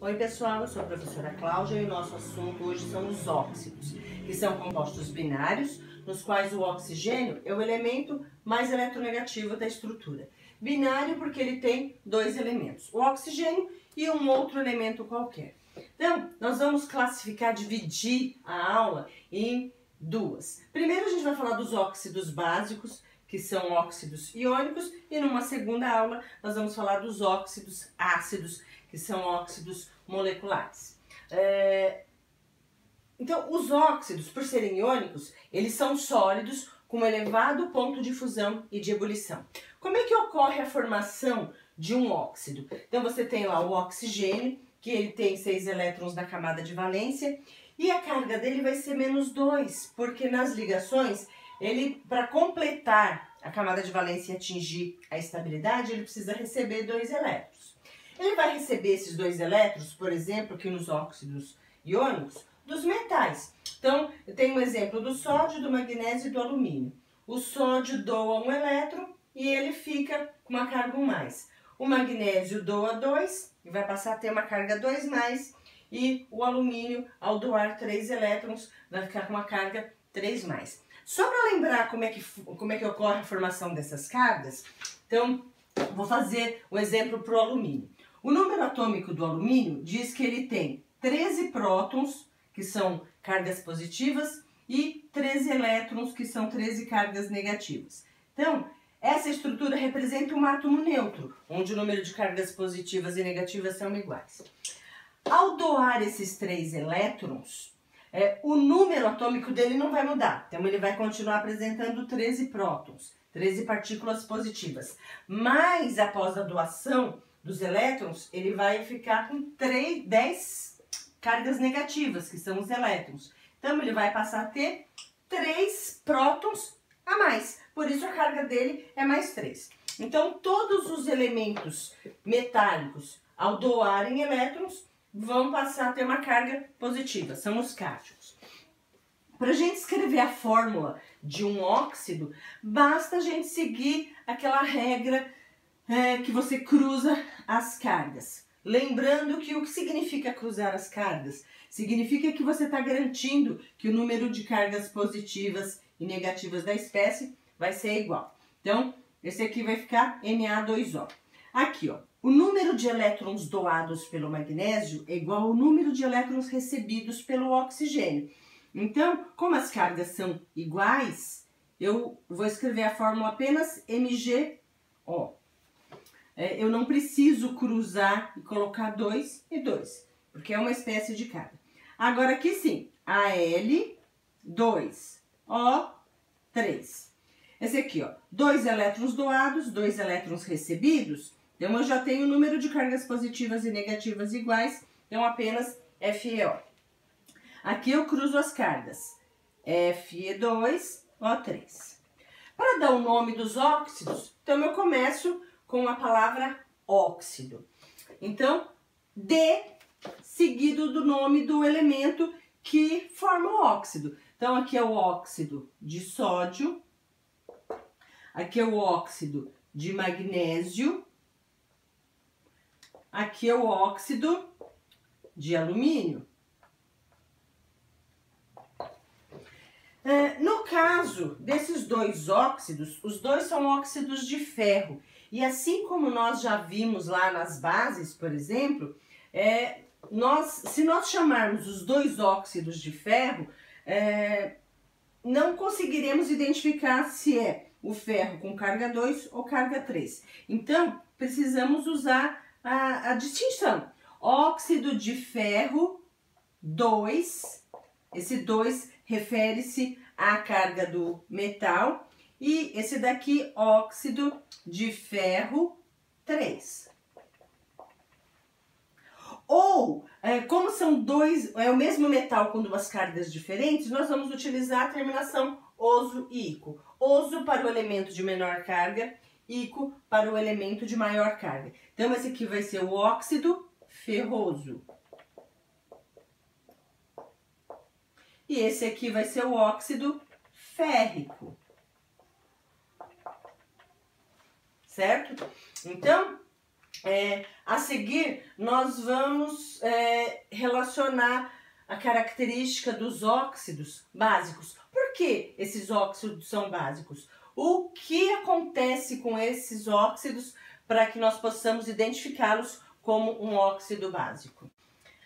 Oi pessoal, eu sou a professora Cláudia e o nosso assunto hoje são os óxidos, que são compostos binários, nos quais o oxigênio é o elemento mais eletronegativo da estrutura. Binário porque ele tem dois elementos, o oxigênio e um outro elemento qualquer. Então, nós vamos classificar, dividir a aula em duas. Primeiro a gente vai falar dos óxidos básicos, que são óxidos iônicos, e numa segunda aula nós vamos falar dos óxidos ácidos, que são óxidos moleculares. Então, os óxidos, por serem iônicos, eles são sólidos com elevado ponto de fusão e de ebulição. Como é que ocorre a formação de um óxido? Então, você tem lá o oxigênio, que ele tem 6 elétrons na camada de valência, e a carga dele vai ser -2, porque nas ligações, ele, para completar a camada de valência e atingir a estabilidade, ele precisa receber 2 elétrons. Ele vai receber esses 2 elétrons, por exemplo, aqui nos óxidos iônicos, dos metais. Então, eu tenho um exemplo do sódio, do magnésio e do alumínio. O sódio doa 1 elétron e ele fica com uma carga 1+. O magnésio doa 2 e vai passar a ter uma carga 2+. E o alumínio, ao doar 3 elétrons, vai ficar com uma carga 3+. Só para lembrar como é que ocorre a formação dessas cargas, então, vou fazer o exemplo para o alumínio. O número atômico do alumínio diz que ele tem 13 prótons, que são cargas positivas, e 13 elétrons, que são 13 cargas negativas. Então, essa estrutura representa um átomo neutro, onde o número de cargas positivas e negativas são iguais. Ao doar esses 3 elétrons, o número atômico dele não vai mudar. Então, ele vai continuar apresentando 13 prótons, 13 partículas positivas. Mas, após a doação dos elétrons, ele vai ficar com 10 cargas negativas, que são os elétrons. Então, ele vai passar a ter 3 prótons a mais. Por isso, a carga dele é +3. Então, todos os elementos metálicos, ao doarem elétrons, vão passar a ter uma carga positiva. São os cátions. Para a gente escrever a fórmula de um óxido, basta a gente seguir aquela regra que você cruza as cargas. Lembrando que o que significa cruzar as cargas? Significa que você está garantindo que o número de cargas positivas e negativas da espécie vai ser igual. Então, esse aqui vai ficar Na2O. Aqui, ó, o número de elétrons doados pelo magnésio é igual ao número de elétrons recebidos pelo oxigênio. Então, como as cargas são iguais, eu vou escrever a fórmula apenas MgO. Eu não preciso cruzar e colocar 2 e 2, porque é uma espécie de carga. Agora aqui sim, Al2O3. Esse aqui, ó, 2 elétrons doados, 2 elétrons recebidos. Então, eu já tenho o número de cargas positivas e negativas iguais, então apenas FeO. Aqui eu cruzo as cargas, Fe2O3. Para dar o nome dos óxidos, então eu começo com a palavra óxido. Então, D seguido do nome do elemento que forma o óxido. Então, aqui é o óxido de sódio, aqui é o óxido de magnésio, aqui é o óxido de alumínio. No caso desses 2 óxidos, os dois são óxidos de ferro. E assim como nós já vimos lá nas bases, por exemplo, se nós chamarmos os 2 óxidos de ferro, não conseguiremos identificar se é o ferro com carga 2 ou carga 3. Então, precisamos usar a distinção. Óxido de ferro 2, esse 2 refere-se à carga do metal, e esse daqui, óxido de ferro 3. Ou, como são dois, é o mesmo metal com 2 cargas diferentes, nós vamos utilizar a terminação oso e ico. Oso para o elemento de menor carga, ico para o elemento de maior carga. Então, esse aqui vai ser o óxido ferroso. E esse aqui vai ser o óxido férrico. Certo? Então, A seguir, nós vamos relacionar a característica dos óxidos básicos. Por que esses óxidos são básicos? O que acontece com esses óxidos para que nós possamos identificá-los como um óxido básico?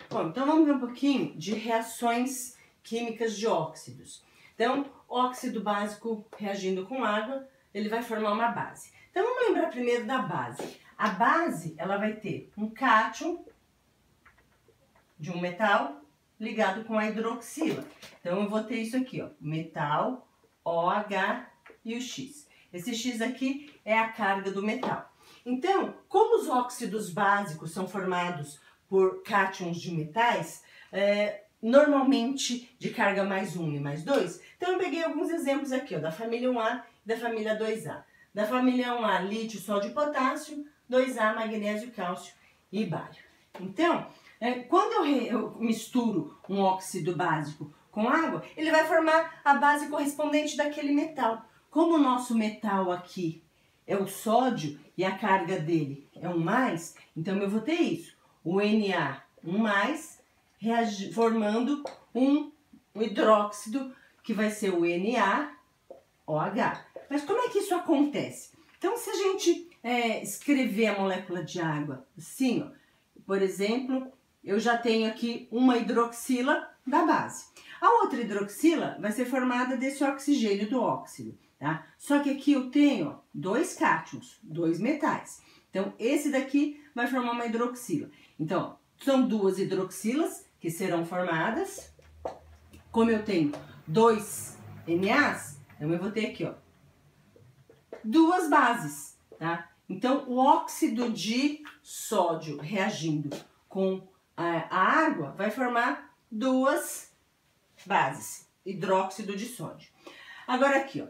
Bom, então vamos ver um pouquinho de reações químicas de óxidos. Então, óxido básico reagindo com água, ele vai formar uma base. Então vamos lembrar primeiro da base. A base, ela vai ter um cátion de um metal ligado com a hidroxila. Então eu vou ter isso aqui, ó, metal, OH e o X. Esse X aqui é a carga do metal. Então, como os óxidos básicos são formados por cátions de metais, normalmente de carga mais 1 e mais 2, então eu peguei alguns exemplos aqui, ó, da família 1A e da família 2A. Da família 1A, lítio, sódio e potássio, 2A, magnésio, cálcio e bário. Então, quando eu misturo um óxido básico com água, ele vai formar a base correspondente daquele metal. Como o nosso metal aqui é o sódio e a carga dele é um mais, então eu vou ter isso. O Na, um mais, formando um hidróxido, que vai ser o NaOH. Mas como é que isso acontece? Então, se a gente escrever a molécula de água assim, ó, por exemplo, eu já tenho aqui uma hidroxila da base. A outra hidroxila vai ser formada desse oxigênio do óxido, tá? Só que aqui eu tenho, ó, dois cátions, dois metais. Então, esse daqui vai formar uma hidroxila. Então, ó, são duas hidroxilas que serão formadas. Como eu tenho dois NAs, então eu vou ter aqui, ó, duas bases, tá? Então, o óxido de sódio reagindo com a água vai formar duas bases, hidróxido de sódio. Agora aqui, ó,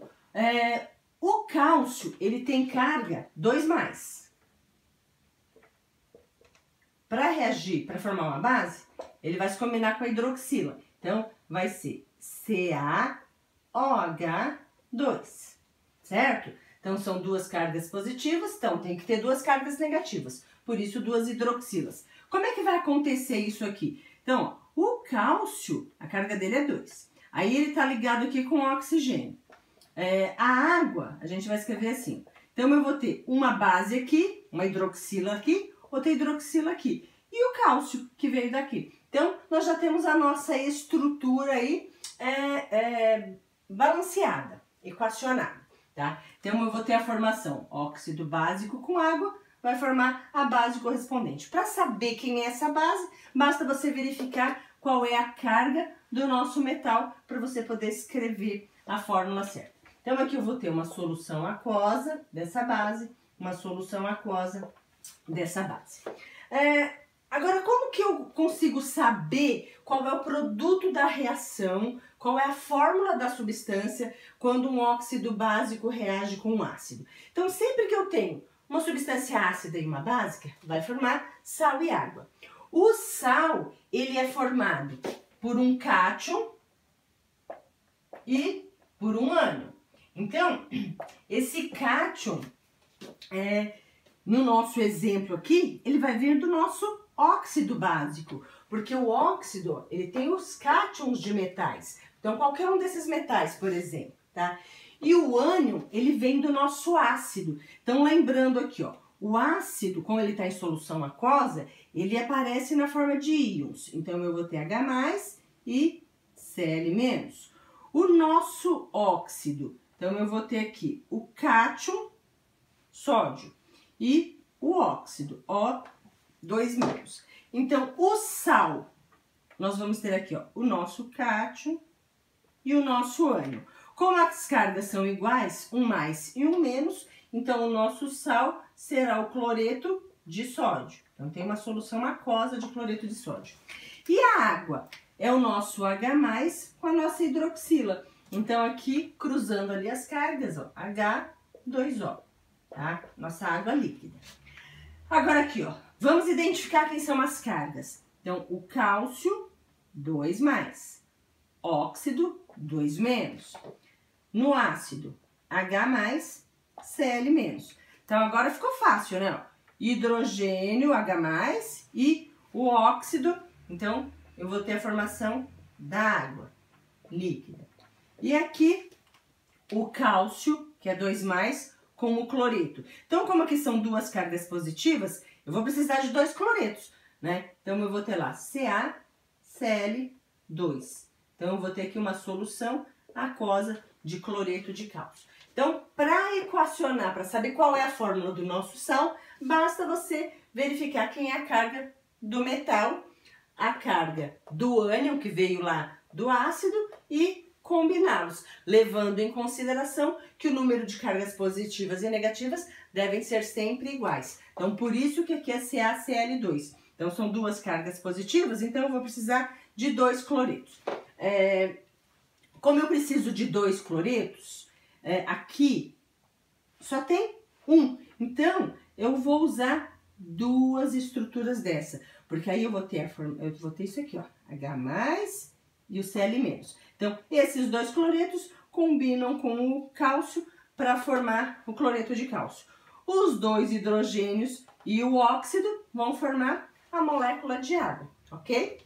o cálcio, ele tem carga 2+. Para reagir, para formar uma base, ele vai se combinar com a hidroxila. Então, vai ser CaOH2, certo? Então, são duas cargas positivas, então tem que ter duas cargas negativas. Por isso, duas hidroxilas. Como é que vai acontecer isso aqui? Então, ó, o cálcio, a carga dele é 2. Aí, ele está ligado aqui com o oxigênio. A água, a gente vai escrever assim. Então, eu vou ter uma base aqui, uma hidroxila aqui, outra hidroxila aqui. E o cálcio, que veio daqui. Então, nós já temos a nossa estrutura aí balanceada, equacionada, tá? Então, eu vou ter a formação óxido básico com água, vai formar a base correspondente. Para saber quem é essa base, basta você verificar qual é a carga do nosso metal para você poder escrever a fórmula certa. Então, aqui eu vou ter uma solução aquosa dessa base, uma solução aquosa dessa base. Agora, como que eu consigo saber qual é o produto da reação, qual é a fórmula da substância quando um óxido básico reage com um ácido? Então, sempre que eu tenho uma substância ácida e uma básica, vai formar sal e água. O sal, ele é formado por um cátion e por um ânion. Então, esse cátion, no nosso exemplo aqui, ele vai vir do nosso óxido básico, porque o óxido, ele tem os cátions de metais. Então, qualquer um desses metais, por exemplo, tá? E o ânion, ele vem do nosso ácido. Então, lembrando aqui, ó, o ácido, como ele está em solução aquosa, ele aparece na forma de íons. Então, eu vou ter H+, e Cl-. O nosso óxido, então, eu vou ter aqui o cátion, sódio, e o óxido, O2-. Então, o sal, nós vamos ter aqui, ó, o nosso cátion e o nosso ânion. Como as cargas são iguais, um mais e um menos, então o nosso sal será o cloreto de sódio. Então, tem uma solução aquosa de cloreto de sódio. E a água é o nosso H+ com a nossa hidroxila. Então, aqui, cruzando ali as cargas, ó, H2O, tá? Nossa água líquida. Agora aqui, ó, vamos identificar quem são as cargas. Então, o cálcio, 2+, óxido, 2-. No ácido, H+, Cl-. Então, agora ficou fácil, né? hidrogênio, H+, e o óxido, então eu vou ter a formação da água líquida. E aqui o cálcio, que é 2+, com o cloreto. Então, como aqui são duas cargas positivas, eu vou precisar de 2 cloretos, né? Então, eu vou ter lá CaCl2. Então, eu vou ter aqui uma solução aquosa de cloreto de cálcio. Então, para equacionar, para saber qual é a fórmula do nosso sal, basta você verificar quem é a carga do metal, a carga do ânion, que veio lá do ácido, e combiná-los, levando em consideração que o número de cargas positivas e negativas devem ser sempre iguais. Então, por isso que aqui é CaCl2. Então, são duas cargas positivas, então eu vou precisar de 2 cloretos. Como eu preciso de 2 cloretos, aqui só tem um. Então, eu vou usar duas estruturas dessa, porque aí eu vou ter isso aqui, ó, H+ e o Cl-. Então, esses 2 cloretos combinam com o cálcio para formar o cloreto de cálcio. Os 2 hidrogênios e o óxido vão formar a molécula de água, ok?